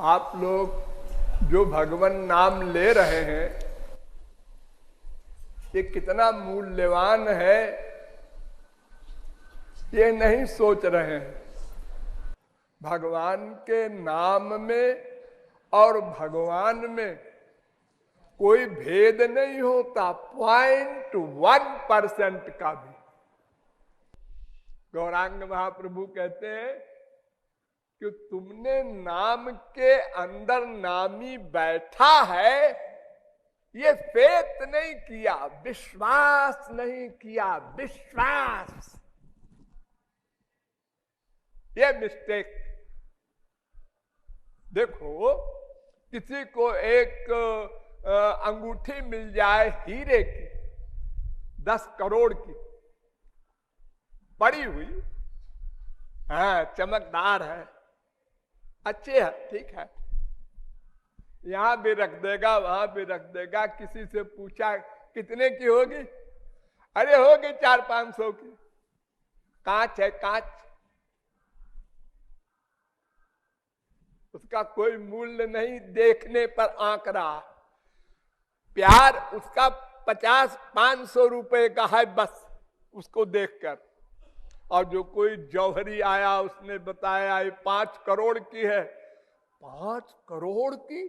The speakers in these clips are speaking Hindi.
आप लोग जो भगवान नाम ले रहे हैं ये कितना मूल्यवान है ये नहीं सोच रहे हैं। भगवान के नाम में और भगवान में कोई भेद नहीं होता, 0.1% का भी। गौरांग महाप्रभु कहते हैं कि तुमने नाम के अंदर नामी बैठा है, ये फेथ नहीं किया, विश्वास नहीं किया, विश्वास, ये मिस्टेक। देखो, किसी को एक अंगूठी मिल जाए हीरे की 10 करोड़ की पड़ी हुई, हाँ चमकदार है, अच्छे है, ठीक है, यहां भी रख देगा वहां भी रख देगा। किसी से पूछा कितने की होगी, अरे होगी 400-500 की, कांच है कांच, उसका कोई मूल्य नहीं, देखने पर आंक रहा। प्यार उसका 50-500 रुपए का है बस, उसको देखकर। और जो कोई जौहरी आया उसने बताया ये 5 करोड़ की है। 5 करोड़ की?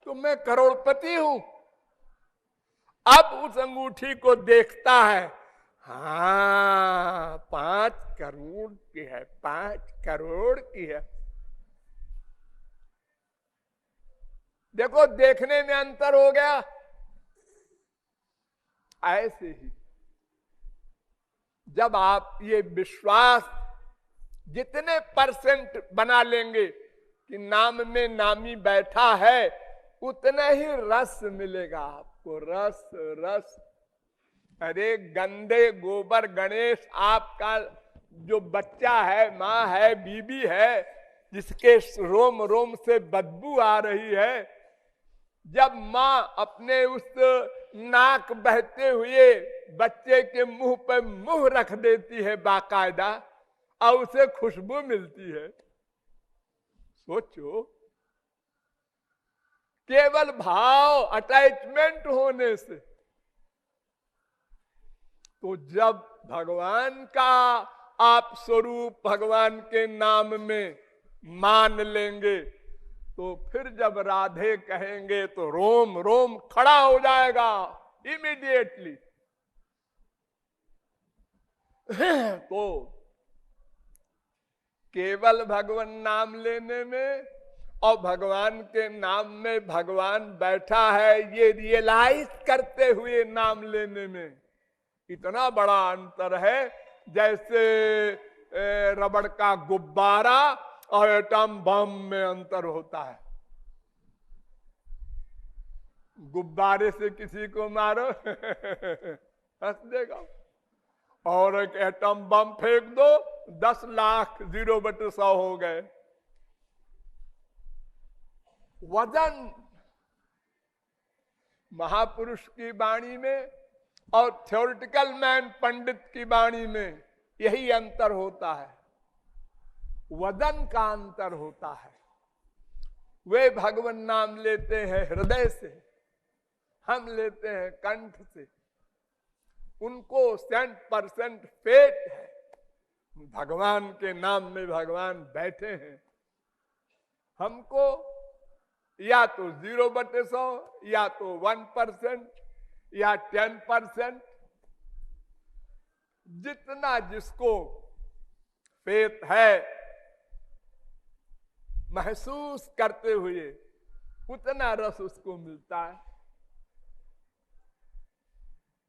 तो मैं करोड़पति हूं। अब उस अंगूठी को देखता है, हाँ 5 करोड़ की है, 5 करोड़ की है। देखो देखने में अंतर हो गया। ऐसे ही जब आप ये विश्वास जितने % बना लेंगे कि नाम में नामी बैठा है, उतना ही रस मिलेगा आपको, रस रस। अरे गंदे गोबर गणेश आपका जो बच्चा है, माँ है, बीबी है, जिसके रोम रोम से बदबू आ रही है, जब माँ अपने उस नाक बहते हुए बच्चे के मुंह पर मुंह रख देती है बाकायदा, और उसे खुशबू मिलती है, सोचो, केवल भाव अटैचमेंट होने से। तो जब भगवान का आप स्वरूप भगवान के नाम में मान लेंगे, तो फिर जब राधे कहेंगे तो रोम रोम खड़ा हो जाएगा इमीडिएटली। तो केवल भगवान नाम लेने में और भगवान के नाम में भगवान बैठा है ये रियलाइज करते हुए नाम लेने में इतना बड़ा अंतर है, जैसे रबड़ का गुब्बारा और एटम बम में अंतर होता है। गुब्बारे से किसी को मारो हंस देगा, और एक एटम बम फेंक दो 10 लाख 0/100 हो गए। वजन महापुरुष की वाणी में और थ्योरेटिकल मैन पंडित की वाणी में यही अंतर होता है, वजन का अंतर होता है। वे भगवान नाम लेते हैं हृदय से, हम लेते हैं कंठ से। उनको 100% फेथ है, भगवान के नाम में भगवान बैठे हैं। हमको या तो 0/100 या तो 1% या 10%, जितना जिसको फेथ है महसूस करते हुए उतना रस उसको मिलता है।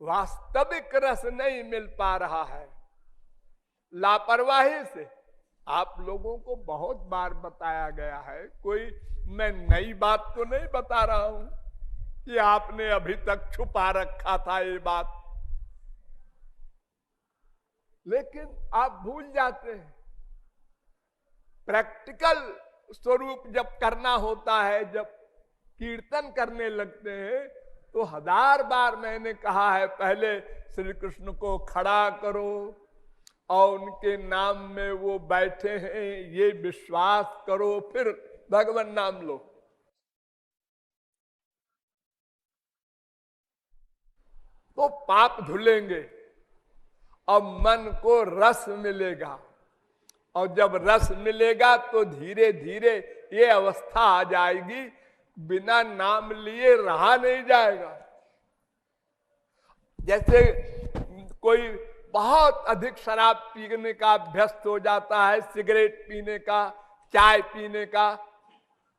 वास्तविक रस नहीं मिल पा रहा है, लापरवाही से। आप लोगों को बहुत बार बताया गया है, कोई मैं नई बात तो नहीं बता रहा हूं कि आपने अभी तक छुपा रखा था ये बात, लेकिन आप भूल जाते हैं। प्रैक्टिकल स्वरूप जब करना होता है, जब कीर्तन करने लगते हैं, तो 1000 बार मैंने कहा है, पहले श्री कृष्ण को खड़ा करो और उनके नाम में वो बैठे हैं ये विश्वास करो, फिर भगवान नाम लो। तो पाप धुलेंगे और मन को रस मिलेगा, और जब रस मिलेगा तो धीरे धीरे ये अवस्था आ जाएगी, बिना नाम लिए रहा नहीं जाएगा। जैसे कोई बहुत अधिक शराब पीने का अभ्यस्त हो जाता है, सिगरेट पीने का, चाय पीने का,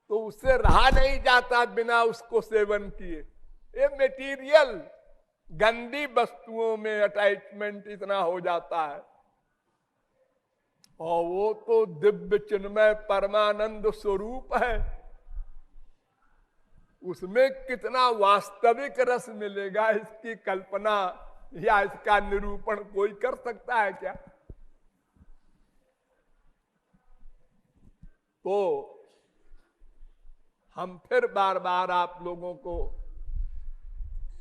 तो उससे रहा नहीं जाता बिना उसको सेवन किए। ये मटेरियल गंदी वस्तुओं में अटैचमेंट इतना हो जाता है, और वो तो दिव्य चिन्मय परमानंद स्वरूप है, उसमें कितना वास्तविक रस मिलेगा, इसकी कल्पना या इसका निरूपण कोई कर सकता है क्या? तो हम फिर बार बार आप लोगों को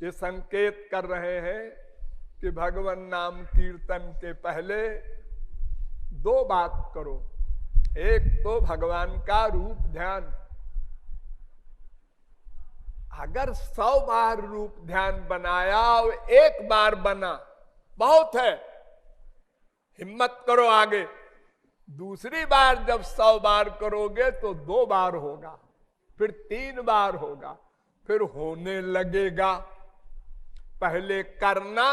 ये संकेत कर रहे हैं कि भगवान नाम कीर्तन के पहले दो बात करो। एक तो भगवान का रूप ध्यान। अगर 100 बार रूप ध्यान बनाया और एक बार बना बहुत है, हिम्मत करो आगे। दूसरी बार जब 100 बार करोगे तो 2 बार होगा, फिर 3 बार होगा, फिर होने लगेगा। पहले करना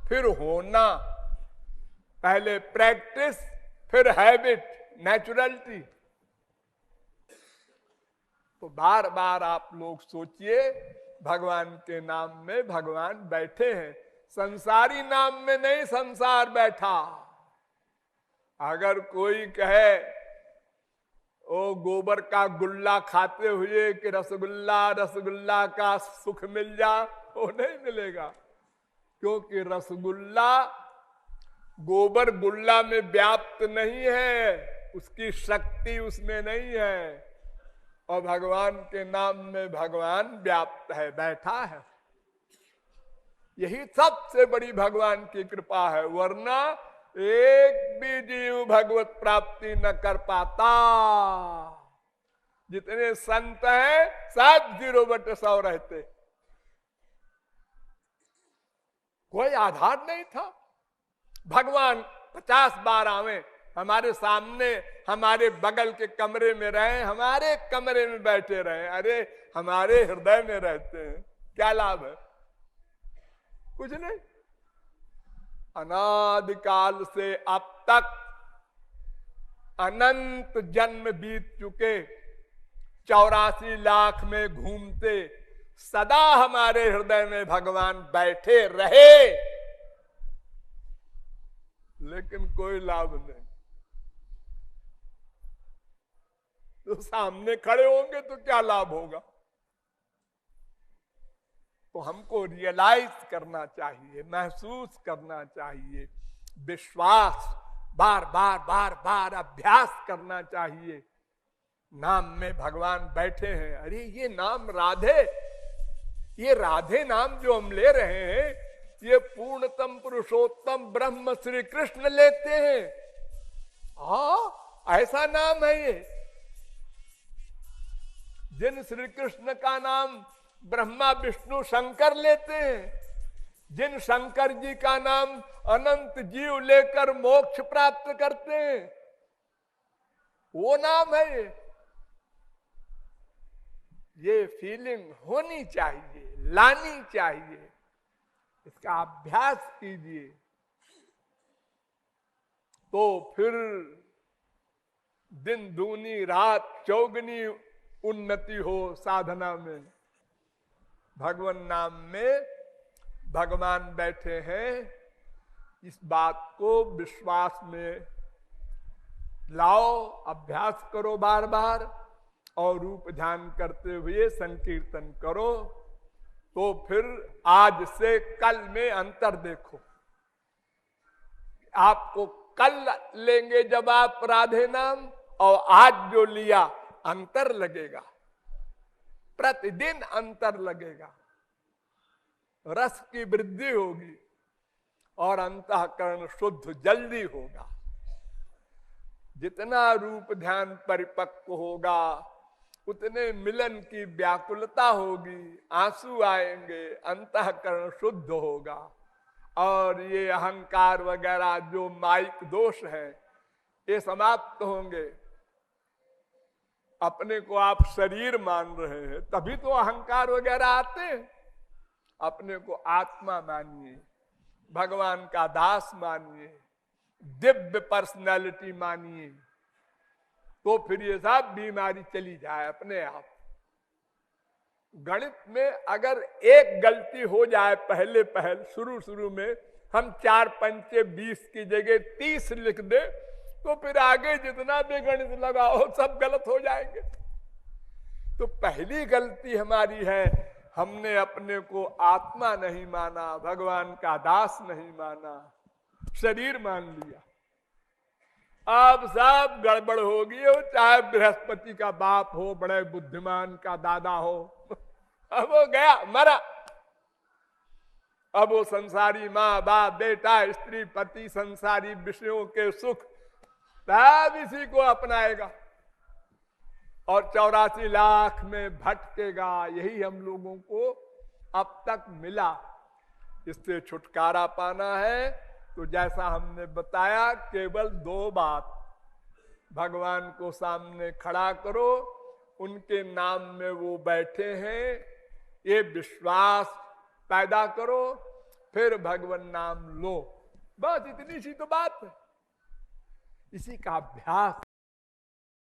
फिर होना, पहले प्रैक्टिस फिर हैबिट, नेचुरलिटी। तो बार बार आप लोग सोचिए, भगवान के नाम में भगवान बैठे हैं, संसारी नाम में नहीं संसार बैठा। अगर कोई कहे ओ गोबर का गुल्ला खाते हुए कि रसगुल्ला रसगुल्ला का सुख मिल जा, वो नहीं मिलेगा, क्योंकि रसगुल्ला गोबर गुल्ला में व्याप्त नहीं है, उसकी शक्ति उसमें नहीं है, और भगवान के नाम में भगवान व्याप्त है, बैठा है। यही सबसे बड़ी भगवान की कृपा है, वरना एक भी जीव भगवत प्राप्ति न कर पाता। जितने संत हैं सब 0/100 रहते, कोई आधार नहीं था। भगवान 50 बार आवे, हमारे सामने, हमारे बगल के कमरे में रहे, हमारे कमरे में बैठे रहे, अरे हमारे हृदय में रहते हैं, क्या लाभ है? कुछ नहीं। अनादिकाल से अब तक अनंत जन्म बीत चुके, 84 लाख में घूमते, सदा हमारे हृदय में भगवान बैठे रहे, लेकिन कोई लाभ नहीं। तो सामने खड़े होंगे तो क्या लाभ होगा? तो हमको रियलाइज करना चाहिए, महसूस करना चाहिए, विश्वास बार बार बार बार अभ्यास करना चाहिए। नाम में भगवान बैठे हैं। अरे ये नाम राधे, ये राधे नाम जो हम ले रहे हैं, ये पूर्णतम पुरुषोत्तम ब्रह्म श्री कृष्ण लेते हैं। ऐसा नाम है ये। जिन श्री कृष्ण का नाम ब्रह्मा विष्णु शंकर लेते हैं, जिन शंकर जी का नाम अनंत जीव लेकर मोक्ष प्राप्त करते हैं, वो नाम है ये फीलिंग होनी चाहिए, लानी चाहिए, इसका अभ्यास कीजिए, तो फिर दिन दूनी रात चौगनी उन्नति हो साधना में। भगवान नाम में भगवान बैठे हैं, इस बात को विश्वास में लाओ, अभ्यास करो बार बार, और रूप ध्यान करते हुए संकीर्तन करो। तो फिर आज से कल में अंतर देखो। आपको कल लेंगे जब आप राधे नाम, और आज जो लिया, अंतर लगेगा, प्रतिदिन अंतर लगेगा, रस की वृद्धि होगी और अंतःकरण शुद्ध जल्दी होगा। जितना रूप ध्यान परिपक्व होगा, उतने मिलन की व्याकुलता होगी, आंसू आएंगे, अंतःकरण शुद्ध होगा और ये अहंकार वगैरह जो माइक दोष है ये समाप्त होंगे। अपने को आप शरीर मान रहे हैं तभी तो अहंकार वगैरह आते हैं। अपने को आत्मा मानिए, भगवान का दास मानिए, दिव्य पर्सनैलिटी मानिए, तो फिर ये सब बीमारी चली जाए अपने आप। गणित में अगर एक गलती हो जाए पहल शुरू में हम 4 पंचे 20 की जगह 30 लिख दे, तो फिर आगे जितना भी गणित लगाओ सब गलत हो जाएंगे। तो पहली गलती हमारी है, हमने अपने को आत्मा नहीं माना, भगवान का दास नहीं माना, शरीर मान लिया। अब सब गड़बड़ होगी, हो चाहे बृहस्पति का बाप हो, बड़े बुद्धिमान का दादा हो, अब वो गया मरा। अब वो संसारी माँ बाप बेटा स्त्री पति संसारी विषयों के सुख सब इसी को अपनाएगा और 84 लाख में भटकेगा। यही हम लोगों को अब तक मिला। इससे छुटकारा पाना है तो जैसा हमने बताया, केवल 2 बात, भगवान को सामने खड़ा करो, उनके नाम में वो बैठे हैं, ये विश्वास पैदा करो, फिर भगवान नाम लो। बस इतनी सी तो बात है। इसी का अभ्यास